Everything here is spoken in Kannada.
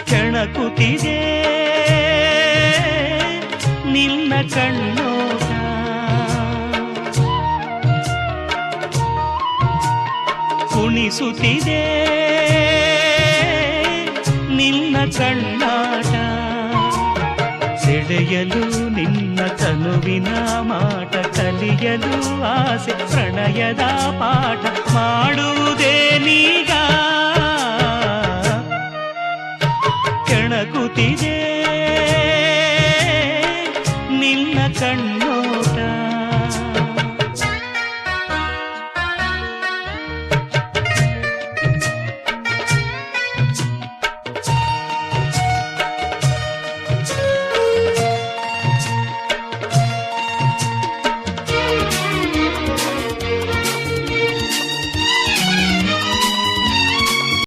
ಕೆಣಕುತ್ತಿದೆ ನಿನ್ನ ಕಣ್ಣೋಟ. ಕುಣಿಸುತ್ತಿದೆ ನಿನ್ನ ಕಣ್ಣಾಟ. ಸೆಳೆಯಲು ನಿನ್ನ ತನುವಿನ ಮಾಟ, ಕಲಿಯಲು ಆಸೆ ಪ್ರಣಯದ ಪಾಠ ಮಾಡುವುದೇ ನೀಗ.